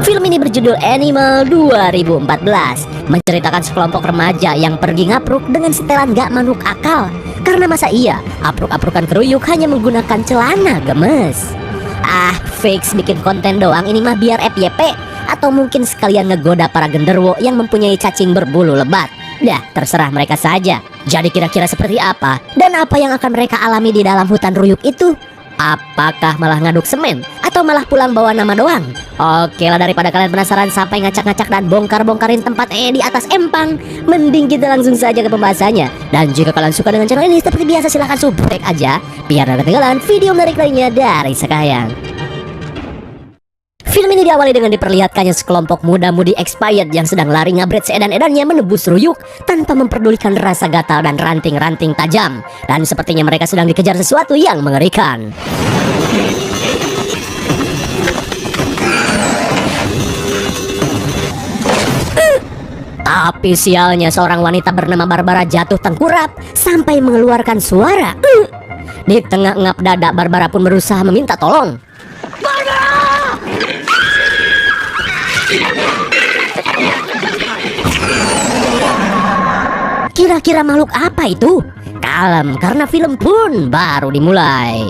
Film ini berjudul Animal 2014, menceritakan sekelompok remaja yang pergi ngapruk dengan setelan gak manuk akal. Karena masa iya, apruk-aprukan keruyuk hanya menggunakan celana gemes. Ah, fix bikin konten doang ini mah biar FYP. Atau mungkin sekalian ngegoda para genderwo yang mempunyai cacing berbulu lebat. Dah, terserah mereka saja. Jadi kira-kira seperti apa? Dan apa yang akan mereka alami di dalam hutan ruyuk itu? Apakah malah ngaduk semen? Atau malah pulang bawa nama doang? Oke lah, daripada kalian penasaran sampai ngacak-ngacak dan bongkar-bongkarin tempat di atas empang, mending kita langsung saja ke pembahasannya. Dan jika kalian suka dengan channel ini, seperti biasa silahkan subscribe aja biar gak ketinggalan video menarik lainnya dari Sekayang. Film ini diawali dengan diperlihatkannya sekelompok muda-mudi expired yang sedang lari ngabret seedan-edannya menebus ruyuk tanpa memperdulikan rasa gatal dan ranting-ranting tajam. Dan sepertinya mereka sedang dikejar sesuatu yang mengerikan. Tapi sialnya seorang wanita bernama Barbara jatuh tengkurap sampai mengeluarkan suara. Di tengah ngap dada, Barbara pun berusaha meminta tolong. Kira-kira makhluk apa itu? Kalem, karena film pun baru dimulai.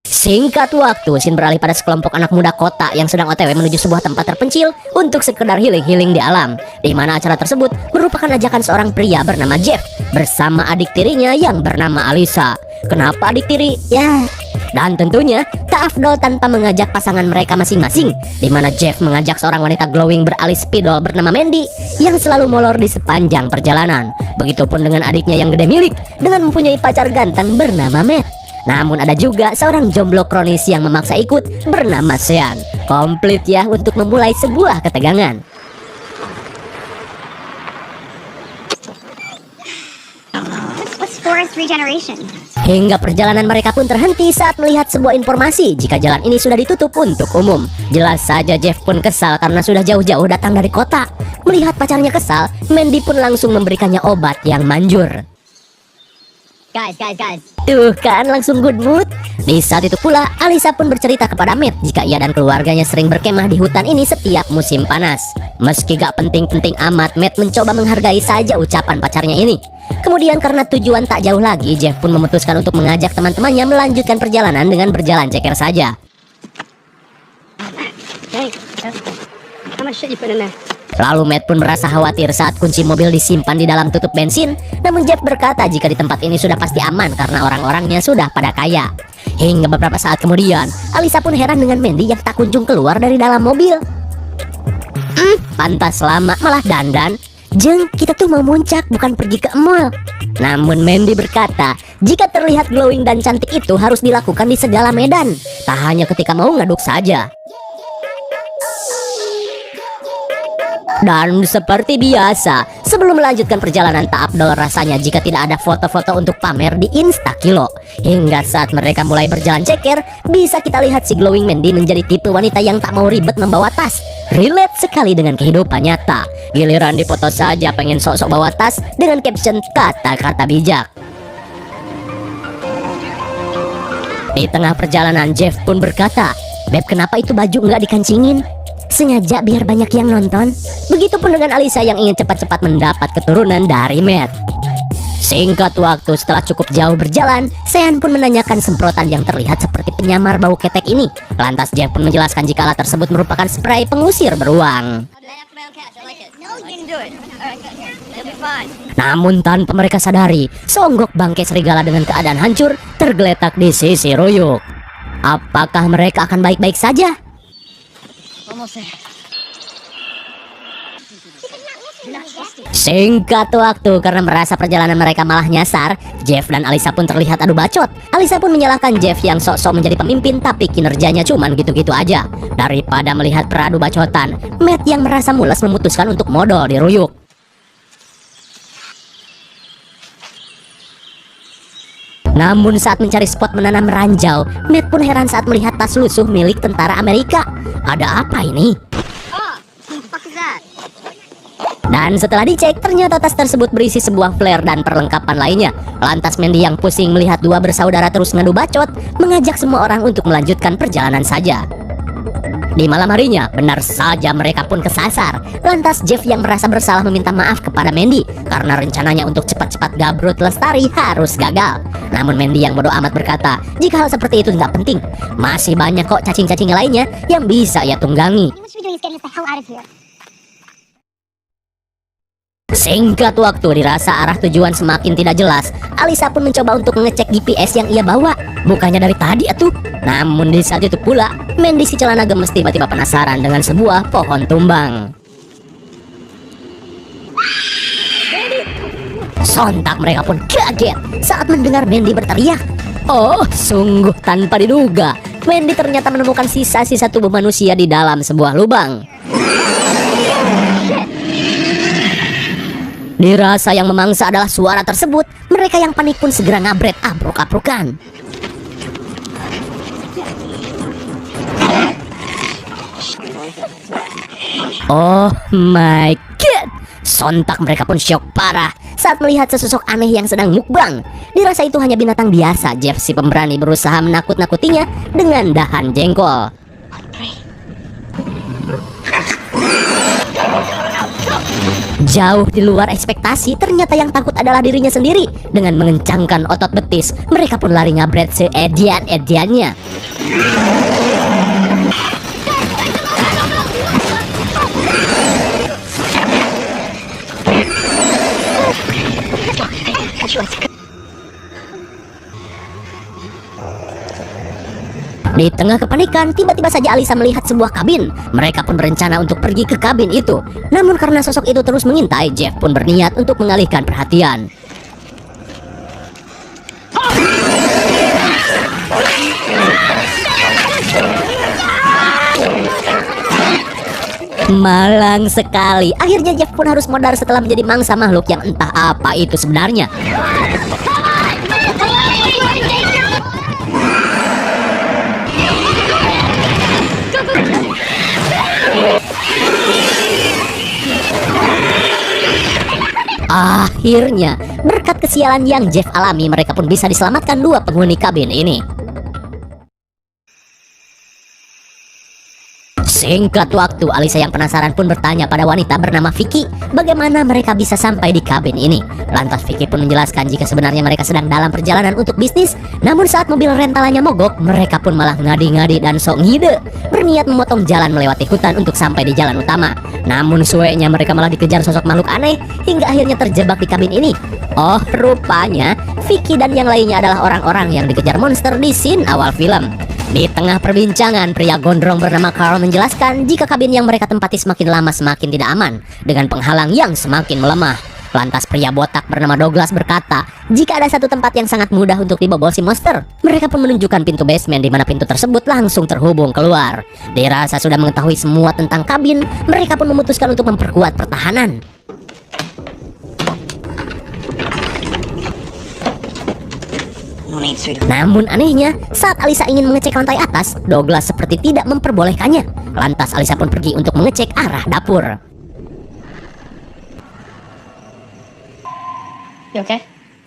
Singkat waktu, scene beralih pada sekelompok anak muda kota yang sedang OTW menuju sebuah tempat terpencil untuk sekedar healing-healing di alam. Di mana acara tersebut merupakan ajakan seorang pria bernama Jeff bersama adik tirinya yang bernama Alisa. Kenapa adik tiri? Ya, dan tentunya tak afdol tanpa mengajak pasangan mereka masing-masing. Di mana Jeff mengajak seorang wanita glowing beralis spidol bernama Mandy yang selalu molor di sepanjang perjalanan. Begitupun dengan adiknya yang gede milik dengan mempunyai pacar ganteng bernama Matt. Namun ada juga seorang jomblo kronis yang memaksa ikut bernama Sean. Komplit ya untuk memulai sebuah ketegangan. Hingga perjalanan mereka pun terhenti saat melihat sebuah informasi jika jalan ini sudah ditutup untuk umum. Jelas saja Jeff pun kesal karena sudah jauh-jauh datang dari kota. Melihat pacarnya kesal, Mandy pun langsung memberikannya obat yang manjur. Guys. Tuh kan, langsung good mood. Di saat itu pula, Alisa pun bercerita kepada Matt jika ia dan keluarganya sering berkemah di hutan ini setiap musim panas. Meski gak penting-penting amat, Matt mencoba menghargai saja ucapan pacarnya ini. Kemudian karena tujuan tak jauh lagi, Jeff pun memutuskan untuk mengajak teman-temannya melanjutkan perjalanan dengan berjalan ceker saja. Lalu Matt pun merasa khawatir saat kunci mobil disimpan di dalam tutup bensin. Namun Jeff berkata jika di tempat ini sudah pasti aman karena orang-orangnya sudah pada kaya. Hingga beberapa saat kemudian, Alisa pun heran dengan Mandy yang tak kunjung keluar dari dalam mobil. Pantas lama malah dandan. Jeng, kita tuh mau muncak bukan pergi ke mall. Namun Mandy berkata jika terlihat glowing dan cantik itu harus dilakukan di segala medan, tak hanya ketika mau ngaduk saja. Dan seperti biasa, sebelum melanjutkan perjalanan tak afdol rasanya jika tidak ada foto-foto untuk pamer di Instakilo. Hingga saat mereka mulai berjalan ceker, bisa kita lihat si glowing Mandy menjadi tipe wanita yang tak mau ribet membawa tas. Relate sekali dengan kehidupan nyata. Giliran dipoto saja pengen sok-sok bawa tas dengan caption kata-kata bijak. Di tengah perjalanan, Jeff pun berkata, "Beb, kenapa itu baju nggak dikancingin? Sengaja biar banyak yang nonton." Begitupun dengan Alisa yang ingin cepat-cepat mendapat keturunan dari Matt. Singkat waktu, setelah cukup jauh berjalan, Sean pun menanyakan semprotan yang terlihat seperti penyamar bau ketek ini. Lantas Jeff pun menjelaskan jika alat tersebut merupakan spray pengusir beruang. Namun tanpa mereka sadari, seonggok bangkai serigala dengan keadaan hancur tergeletak di sisi ruyuk. Apakah mereka akan baik-baik saja? Singkat waktu, karena merasa perjalanan mereka malah nyasar, Jeff dan Alisa pun terlihat adu bacot. Alisa pun menyalahkan Jeff yang sok-sok menjadi pemimpin tapi kinerjanya cuman gitu-gitu aja. Daripada melihat peradu bacotan, Matt yang merasa mules memutuskan untuk modal di ruyuk. Namun saat mencari spot menanam ranjau, Matt pun heran saat melihat tas lusuh milik tentara Amerika. Ada apa ini? Dan setelah dicek, ternyata tas tersebut berisi sebuah flare dan perlengkapan lainnya. Lantas Mandy yang pusing melihat dua bersaudara terus ngadu bacot, mengajak semua orang untuk melanjutkan perjalanan saja. Di malam harinya, benar saja mereka pun kesasar. Lantas Jeff yang merasa bersalah meminta maaf kepada Mandy karena rencananya untuk cepat-cepat gabrut lestari harus gagal. Namun Mandy yang bodoh amat berkata, jika hal seperti itu nggak penting, masih banyak kok cacing-cacing lainnya yang bisa ia tunggangi. Singkat waktu dirasa arah tujuan semakin tidak jelas, Alisa pun mencoba untuk mengecek GPS yang ia bawa. Bukannya dari tadi atuh. Namun di saat itu pula, Mandy si celana gemes tiba-tiba penasaran dengan sebuah pohon tumbang. Sontak mereka pun kaget saat mendengar Mandy berteriak. Oh, sungguh tanpa diduga, Mandy ternyata menemukan sisa-sisa tubuh manusia di dalam sebuah lubang. Dirasa yang memangsa adalah suara tersebut, mereka yang panik pun segera ngabret abruk-abrukan. Oh my god! Sontak mereka pun syok parah saat melihat sesosok aneh yang sedang mukbang. Dirasa itu hanya binatang biasa, Jeff si pemberani berusaha menakut-nakutinya dengan dahan jengkol. Jauh di luar ekspektasi, ternyata yang takut adalah dirinya sendiri. Dengan mengencangkan otot betis, mereka pun lari ngabret seedian-ediannya. Di tengah kepanikan, tiba-tiba saja Alisa melihat sebuah kabin. Mereka pun berencana untuk pergi ke kabin itu. Namun karena sosok itu terus mengintai, Jeff pun berniat untuk mengalihkan perhatian. Malang sekali. Akhirnya Jeff pun harus modar setelah menjadi mangsa makhluk yang entah apa itu sebenarnya. Akhirnya, berkat kesialan yang Jeff alami, mereka pun bisa diselamatkan dua penghuni kabin ini. Singkat waktu, Alisa yang penasaran pun bertanya pada wanita bernama Vicky, bagaimana mereka bisa sampai di kabin ini. Lantas Vicky pun menjelaskan jika sebenarnya mereka sedang dalam perjalanan untuk bisnis. Namun saat mobil rentalanya mogok, mereka pun malah ngadi-ngadi dan sok ngide, berniat memotong jalan melewati hutan untuk sampai di jalan utama. Namun suenya mereka malah dikejar sosok makhluk aneh hingga akhirnya terjebak di kabin ini. Oh, rupanya Vicky dan yang lainnya adalah orang-orang yang dikejar monster di scene awal film. Di tengah perbincangan, pria gondrong bernama Carl menjelaskan jika kabin yang mereka tempati semakin lama semakin tidak aman, dengan penghalang yang semakin melemah. Lantas pria botak bernama Douglas berkata, jika ada satu tempat yang sangat mudah untuk dibobol si monster, mereka pun menunjukkan pintu basement di mana pintu tersebut langsung terhubung keluar. Dirasa sudah mengetahui semua tentang kabin, mereka pun memutuskan untuk memperkuat pertahanan. Namun anehnya, saat Alisa ingin mengecek lantai atas, Douglas seperti tidak memperbolehkannya. Lantas Alisa pun pergi untuk mengecek arah dapur. You okay?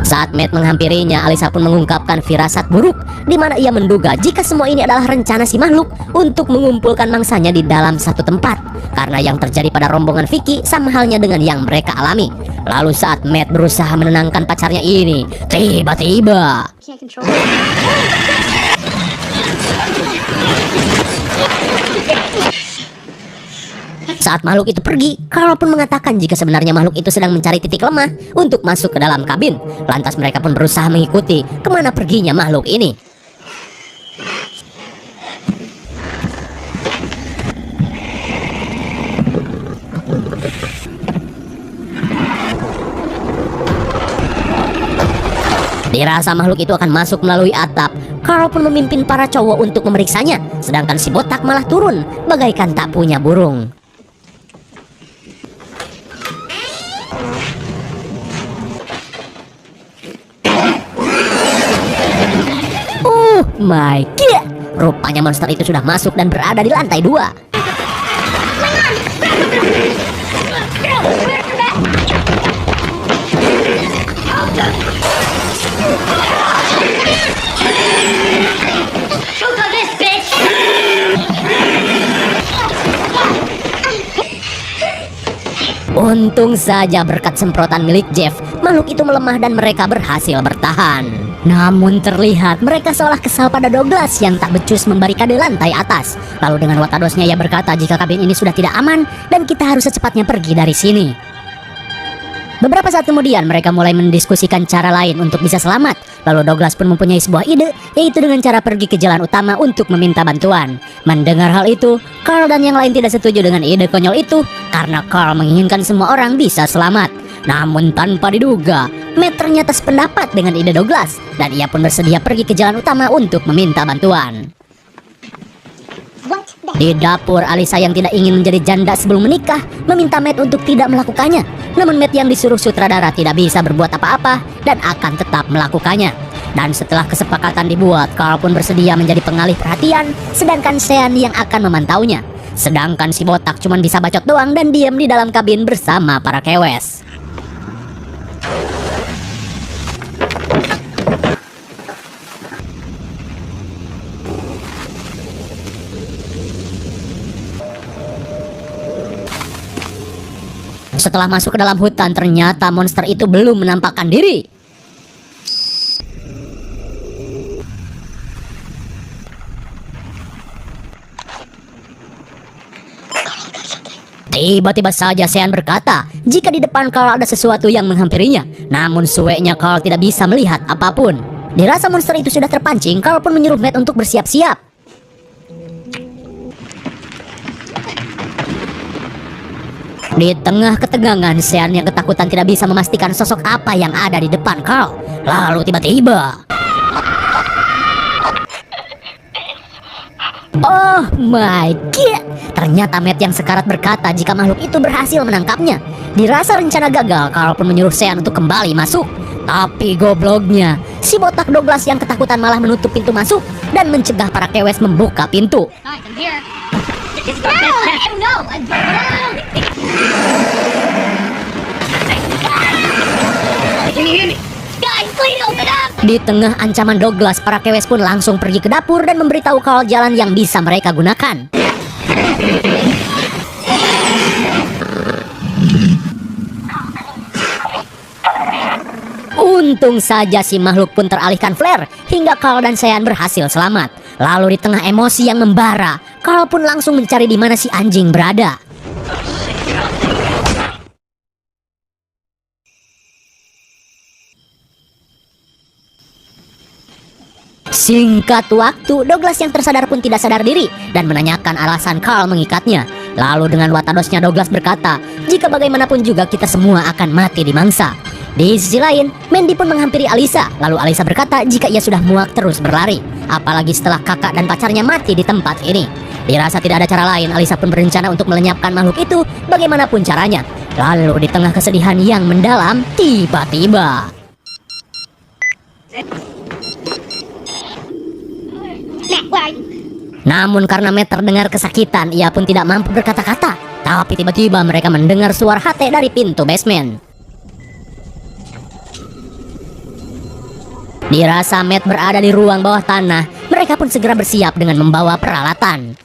Saat Matt menghampirinya, Alisa pun mengungkapkan firasat buruk, di mana ia menduga jika semua ini adalah rencana si makhluk untuk mengumpulkan mangsanya di dalam satu tempat. Karena yang terjadi pada rombongan Vicky sama halnya dengan yang mereka alami. Lalu saat Matt berusaha menenangkan pacarnya ini, tiba-tiba Can't control it. saat makhluk itu pergi, Carl pun mengatakan jika sebenarnya makhluk itu sedang mencari titik lemah untuk masuk ke dalam kabin. Lantas mereka pun berusaha mengikuti kemana perginya makhluk ini. Dirasa makhluk itu akan masuk melalui atap, Carl pun memimpin para cowok untuk memeriksanya, sedangkan si botak malah turun bagaikan tak punya burung. Oh my god, rupanya monster itu sudah masuk dan berada di lantai 2. Untung saja berkat semprotan milik Jeff, makhluk itu melemah dan mereka berhasil bertahan. Namun terlihat mereka seolah kesal pada Douglas yang tak becus membarikade lantai atas. Lalu dengan watadosnya ia berkata jika kabin ini sudah tidak aman dan kita harus secepatnya pergi dari sini. Beberapa saat kemudian mereka mulai mendiskusikan cara lain untuk bisa selamat. Lalu Douglas pun mempunyai sebuah ide, yaitu dengan cara pergi ke jalan utama untuk meminta bantuan. Mendengar hal itu, Carl dan yang lain tidak setuju dengan ide konyol itu karena Carl menginginkan semua orang bisa selamat. Namun tanpa diduga, Matt ternyata sependapat dengan ide Douglas dan ia pun bersedia pergi ke jalan utama untuk meminta bantuan. Di dapur, Alisa yang tidak ingin menjadi janda sebelum menikah meminta Matt untuk tidak melakukannya. Namun Matt yang disuruh sutradara tidak bisa berbuat apa-apa dan akan tetap melakukannya. Dan setelah kesepakatan dibuat, Carl pun bersedia menjadi pengalih perhatian, sedangkan Sean yang akan memantaunya. Sedangkan si botak cuma bisa bacot doang dan diam di dalam kabin bersama para kewes. Setelah masuk ke dalam hutan, ternyata monster itu belum menampakkan diri. Tiba-tiba saja Sean berkata jika di depan Carl ada sesuatu yang menghampirinya. Namun sueknya Carl tidak bisa melihat apapun. Dirasa monster itu sudah terpancing, Carl pun menyuruh Matt untuk bersiap-siap. Di tengah ketegangan, Sean yang ketakutan tidak bisa memastikan sosok apa yang ada di depan Carl. Lalu tiba-tiba, oh my god! Ternyata Matt yang sekarat berkata jika makhluk itu berhasil menangkapnya. Dirasa rencana gagal, Carl pun menyuruh Sean untuk kembali masuk. Tapi gobloknya, si botak Douglas yang ketakutan malah menutup pintu masuk dan mencegah para kewes membuka pintu. Di tengah ancaman Douglas, para kewes pun langsung pergi ke dapur dan memberitahu Carl jalan yang bisa mereka gunakan. Untung saja si makhluk pun teralihkan flare hingga Carl dan Sean berhasil selamat. Lalu di tengah emosi yang membara, Carl pun langsung mencari di mana si anjing berada. Singkat waktu, Douglas yang tersadar pun tidak sadar diri dan menanyakan alasan Carl mengikatnya. Lalu dengan watadosnya Douglas berkata, jika bagaimanapun juga kita semua akan mati di mangsa. Di sisi lain, Mandy pun menghampiri Alisa. Lalu Alisa berkata jika ia sudah muak terus berlari, apalagi setelah kakak dan pacarnya mati di tempat ini. Dirasa tidak ada cara lain, Alisa pun berencana untuk melenyapkan makhluk itu bagaimanapun caranya. Lalu di tengah kesedihan yang mendalam, tiba-tiba namun karena Matt terdengar kesakitan, ia pun tidak mampu berkata-kata. Tapi tiba-tiba mereka mendengar suara hate dari pintu basement. Dirasa Matt berada di ruang bawah tanah, mereka pun segera bersiap dengan membawa peralatan.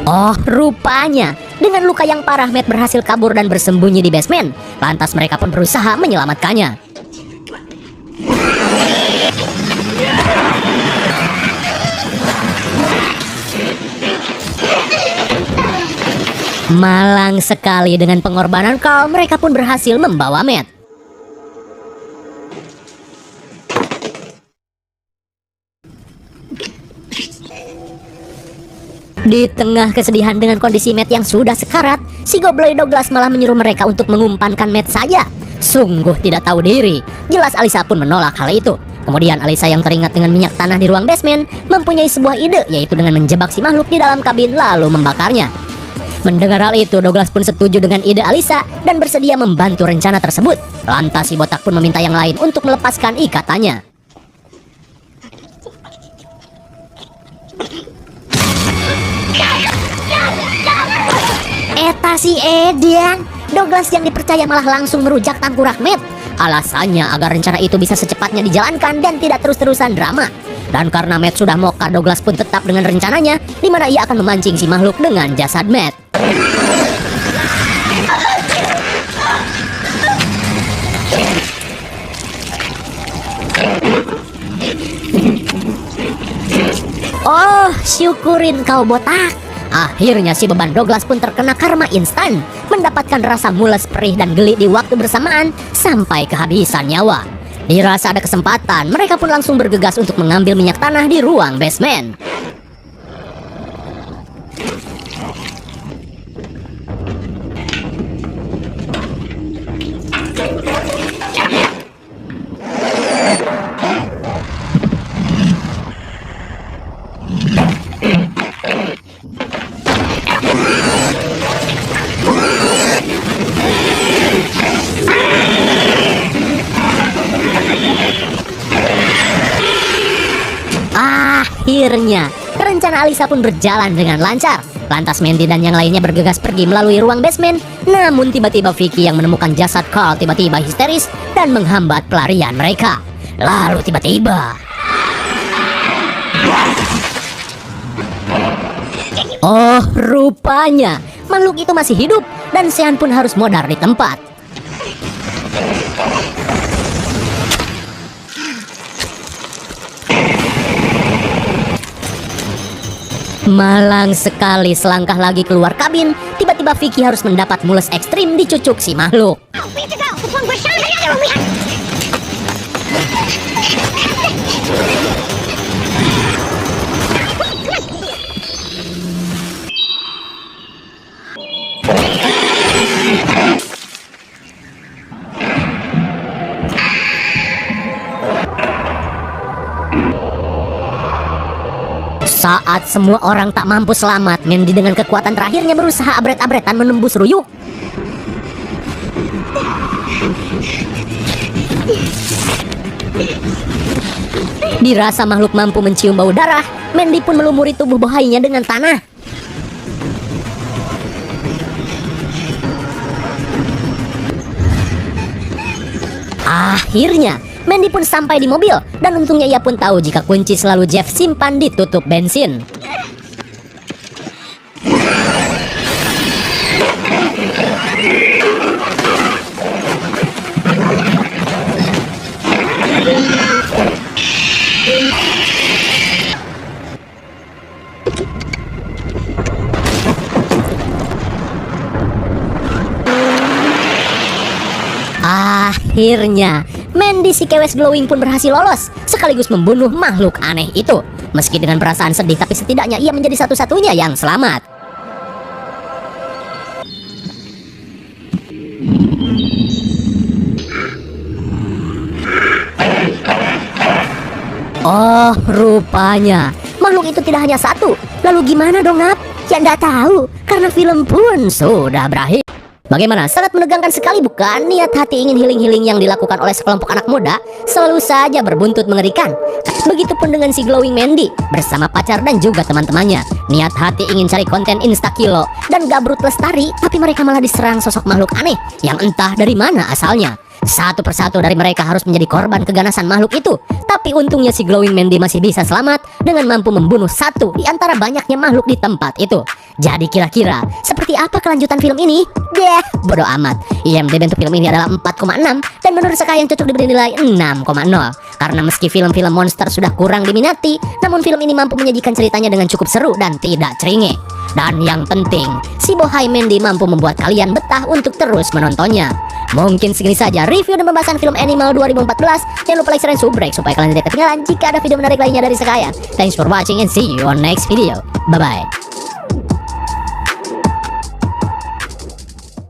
Oh, rupanya dengan luka yang parah Matt berhasil kabur dan bersembunyi di basement. Lantas mereka pun berusaha menyelamatkannya. Malang sekali, dengan pengorbanan Carl, mereka pun berhasil membawa Matt. Di tengah kesedihan dengan kondisi Matt yang sudah sekarat, si Goblin Douglas malah menyuruh mereka untuk mengumpankan Matt saja. Sungguh tidak tahu diri. Jelas Alisa pun menolak hal itu. Kemudian Alisa yang teringat dengan minyak tanah di ruang basement mempunyai sebuah ide, yaitu dengan menjebak si makhluk di dalam kabin lalu membakarnya. Mendengar hal itu, Douglas pun setuju dengan ide Alisa dan bersedia membantu rencana tersebut. Lantas si botak pun meminta yang lain untuk melepaskan ikatannya. Eta si Edian, Douglas yang dipercaya malah langsung merujak tengkorak Matt. Alasannya agar rencana itu bisa secepatnya dijalankan dan tidak terus-terusan drama. Dan karena Matt sudah moka, Douglas pun tetap dengan rencananya, di mana ia akan memancing si makhluk dengan jasad Matt. Oh, syukurin kau botak. Akhirnya si beban Douglas pun terkena karma instan, mendapatkan rasa mules, perih, dan geli di waktu bersamaan sampai kehabisan nyawa. Dirasa ada kesempatan, mereka pun langsung bergegas untuk mengambil minyak tanah di ruang basement. Akhirnya, rencana Alisa pun berjalan dengan lancar. Lantas Mandy dan yang lainnya bergegas pergi melalui ruang basement. Namun tiba-tiba Vicky yang menemukan jasad Carl tiba-tiba histeris dan menghambat pelarian mereka. Lalu tiba-tiba, oh rupanya makhluk itu masih hidup dan Sean pun harus modar di tempat. Malang sekali, selangkah lagi keluar kabin, tiba-tiba Vicky harus mendapat mules ekstrim dicucuk si makhluk. Saat semua orang tak mampu selamat, Mandy dengan kekuatan terakhirnya berusaha abret-abretan menembus ruyuk. Dirasa makhluk mampu mencium bau darah, Mandy pun melumuri tubuh bohainya dengan tanah. Akhirnya Mandy pun sampai di mobil, dan untungnya ia pun tahu jika kunci selalu Jeff simpan di tutup bensin. Akhirnya Mandy si kewes glowing pun berhasil lolos, sekaligus membunuh makhluk aneh itu. Meski dengan perasaan sedih, tapi setidaknya ia menjadi satu-satunya yang selamat. Oh, rupanya makhluk itu tidak hanya satu. Lalu gimana dong, Nap? Ya nggak tahu, karena film pun sudah berakhir. Bagaimana? Sangat menegangkan sekali bukan? Niat hati ingin healing-healing yang dilakukan oleh sekelompok anak muda selalu saja berbuntut mengerikan. Begitupun dengan si glowing Mandy bersama pacar dan juga teman-temannya. Niat hati ingin cari konten instakilo dan gabrut lestari, tapi mereka malah diserang sosok makhluk aneh yang entah dari mana asalnya. Satu persatu dari mereka harus menjadi korban keganasan makhluk itu. Tapi untungnya si glowing Mandy masih bisa selamat dengan mampu membunuh satu di antara banyaknya makhluk di tempat itu. Jadi kira-kira seperti apa kelanjutan film ini? Deh, bodo amat. IMDb untuk film ini adalah 4,6 dan menurut saya yang cocok diberi nilai 6,0. Karena meski film-film monster sudah kurang diminati, namun film ini mampu menyajikan ceritanya dengan cukup seru dan tidak ceringeh. Dan yang penting, si bohai Mandy mampu membuat kalian betah untuk terus menontonnya. Mungkin segini saja review dan pembahasan film Animal 2014. Jangan lupa like, share, dan subscribe supaya kalian tidak ketinggalan jika ada video menarik lainnya dari saya. Thanks for watching and see you on next video. Bye-bye.